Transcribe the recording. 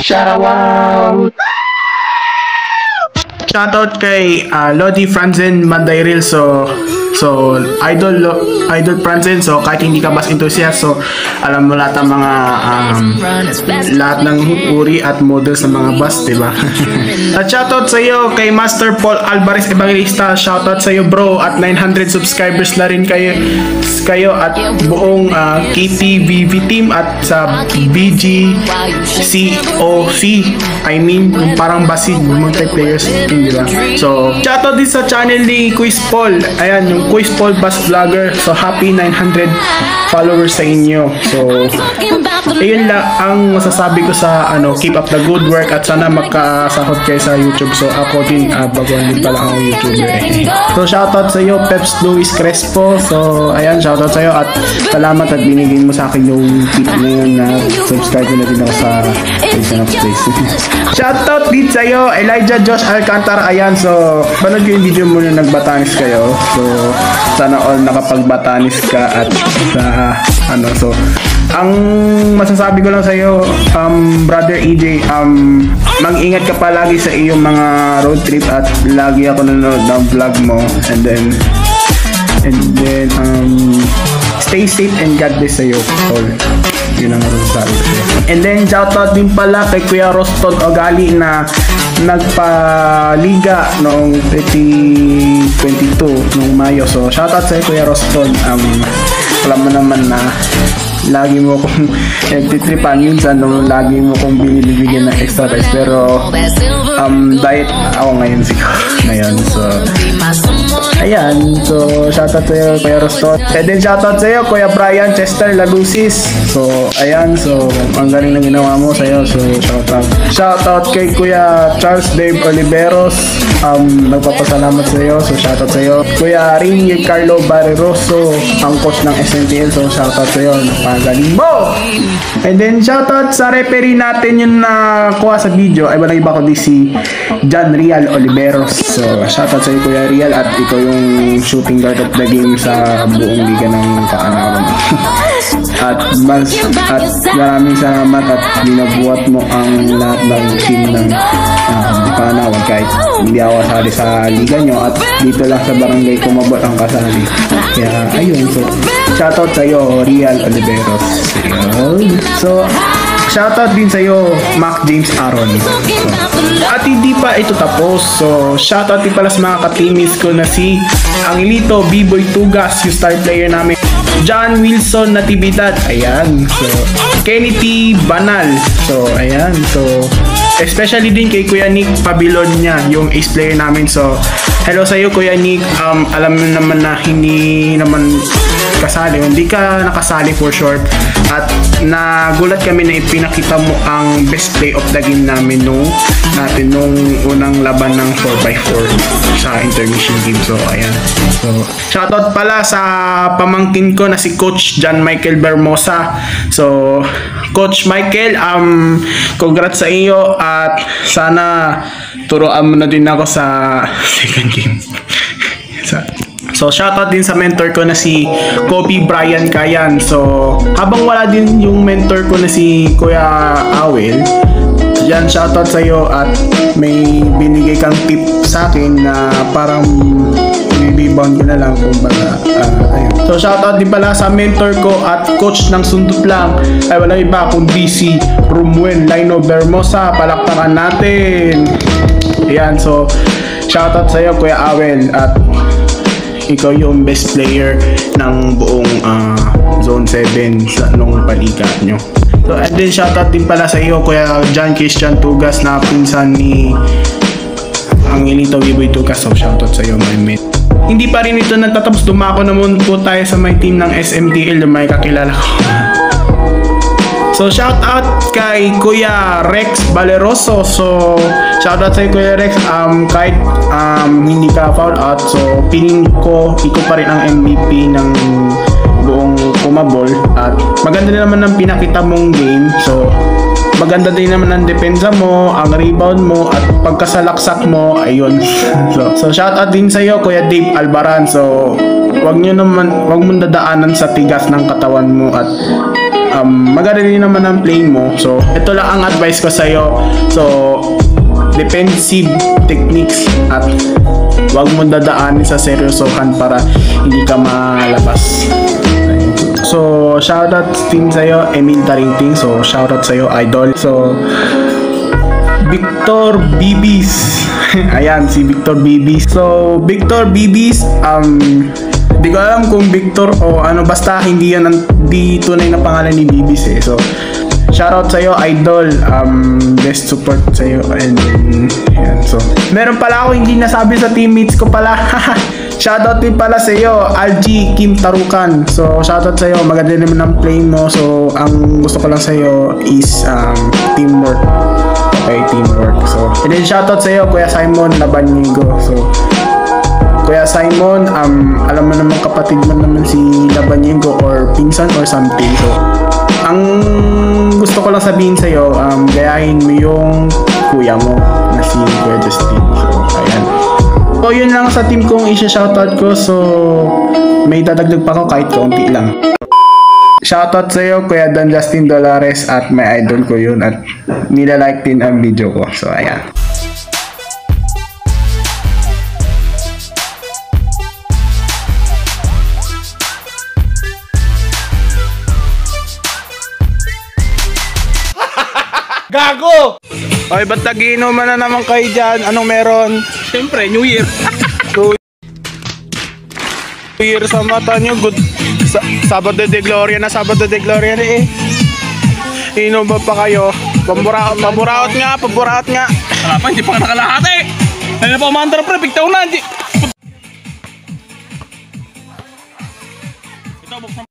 Shoutout! Shoutout kay Lodi Franzen Mandayril. So idol Franzen, so kahit hindi ka bus enthusiast, so alam mo lahat ng mga lahat ng uri at models ng mga bus, diba? At shoutout sa iyo kay Master Paul Alvarez Evangelista. Shoutout sa iyo bro, at 900 subscribers na rin kayo at buong KTVV team at sa BGCOC, I mean yung parang basid multiplayers team, diba? So shoutout din sa channel ni Quiz Paul, ayan yung Quiz Paul Bus Vlogger. So happy 900 followers sa inyo. So ayun lang ang masasabi ko sa keep up the good work at sana magkasahod kayo sa YouTube. So ako din baguhan din pala ako YouTuber So shoutout sa iyo Peps Luis Crespo. So ayan, shoutout sa iyo at salamat at binigyan mo sa akin yung tip na yun na subscribe ko na din ako sa Patreon of Place. Shoutout din sa iyo Elijah Josh Alcantara. Ayan, so panood ko yung video mo na nagbatanis kayo. So sana all nakapagbatanis ka at sa so ang masasabi ko lang sa iyo brother EJ, mag-ingat ka palagi sa iyong mga road trip at lagi ako nanonood ng vlog mo, and then stay safe and God bless sa iyo all. Yun ang masasabi ko. And then shoutout din pala kay Kuya Roston Ogali na nagpaliga noong 2022 noong Mayo. So shoutout sa Kuya Roston. Alam mo naman na lagi mo kong nagtitripan minsan, lagi mo kong binibigyan ng extra rice, pero diet ako ngayon ngayon. So ayan, so shoutout sa iyo Kuya Roston, and then shoutout sa iyo Kuya Brian Chester Lalusis. So ayan, so ang galing ng ginawa mo sa iyo. So shoutout kay Kuya Charles Dave Oliveros, nagpapasalamat sa iyo. So shoutout sa iyo Kuya Ringy Carlo Barreroso, ang coach ng SNTL. So shoutout sa iyo, napagaling mo. And then shoutout sa referee natin yung nakuha sa video, ay walang iba kundi si John Rial Oliveros. So shoutout sa iyo Kuya Rial, at ikaw yung shooting guard of the game sa buong liga ng Kaanawan. at maraming salamat at binabuhat mo ang lahat ng team ng Kaanawan kahit hindi ako kasali sa liga nyo, at dito lang sa barangay Kumabot ang kasali. Kaya ayun, so shoutout sa iyo Rial Oliveros. So shoutout din sa iyo Mac James Aaron. At hindi pa ito tapos, so shoutout din pala sa mga ka-teammates ko na si Angelito B-Boy Tugas, yung star player namin, John Wilson Natividad, ayan, so Kenny T. Banal, so ayan, so especially din kay Kuya Nick Pabilonia, yung ace player namin. So hello sa iyo Kuya Nick, alam mo naman na hindi naman kasali, hindi ka nakasali for short, at nagulat kami na ipinakita mo ang best play of the game namin nung unang laban ng 4x4 sa intermission game. So ayan, so shoutout pala sa pamangkin ko na si Coach John Michael Bermosa. So Coach Michael, congrats sa iyo at sana turuan mo na din ako sa second game. So shoutout din sa mentor ko na si Kobe Brian Kayan. So habang wala din yung mentor ko na si Kuya Awel, yan, shoutout sa iyo at may binigay kang tip sa akin na parang i-rebound ko na lang kumbaga. Ayun. So shoutout din pala sa mentor ko at coach ng Sundot Lang, ay walang iba kundi si Rumuel Lino Bermosa. Palakpakan natin. Ayan, so shoutout sa iyo Kuya Awel, at ikaw yung best player ng buong Zone 7 sa nung paliga nyo. So and then shoutout din pala sa iyo Kuya John Christian Tugas na pinsan ni Angelito B-Boy Tugas. So shoutout sa iyo my mate. Hindi pa rin ito nagtatapos, dumako naman po tayo sa may team ng SMTL na may kakilala ko. So shout out kay Kuya Rex Valeroso. So shout out sa Kuya Rex, kahit hindi ka foul out, so piling ko ikaw pa rin ang MVP ng buong Kumabol at maganda din naman ang pinakita mong game. So maganda din naman ang depensa mo, ang rebound mo at pagkasalaksak mo, ayun. So shout out din sa iyo Kuya Dave Albaran. So wag mong dadaanan sa tigas ng katawan mo at maganda din naman ang play mo. So ito lang ang advice ko sa iyo. So defensive techniques at wag mong dadaanin sa seryosohan para hindi ka malabas. So shoutout din sa'yo Emil Tarinting. So shoutout sa'yo idol. So Victor Bibis ayan si Victor Bibis. So Victor Bibis, di ko alam kung Victor o ano, basta hindi tunay na pangalan ni Bibis eh. So shoutout sa'yo idol, best support sa'yo. And yan, so meron pala ako hindi nasabi sa teammates ko pala. Shoutout din pala sa'yo Algie Kim Tarukan. So shoutout sa'yo, maganda naman ang play mo. So ang gusto ko lang sa'yo is teamwork. Okay, teamwork. So and then shoutout sa'yo Kuya Simon Labanigo. So Kuya Simon, alam mo naman kapatid mo naman si Labanigo or pinsan or something. So ang gusto ko lang sabihin sa'yo, gayahin mo yung kuya mo na si Kuya Justin. So ayan. So yun lang sa team kong isa-shoutout ko. So may dadagdag pa ako kahit kaunti lang. Shoutout sa'yo Kuya Dan Justin Dolares at may idol ko yun at nila-like din ang video ko. So ayan. Gago! Okay, ba't nagiinuman na naman kayo dyan? Anong meron? Siyempre, New Year. 2 years sa mata nyo. Good. Sabado de Gloria na, Sabado de Gloria na eh. Inom ba pa kayo? Paburaot nga. Wala pa, hindi pa nakalahati. Ano pa mantra pre, bigtaw na. Ito, buksan.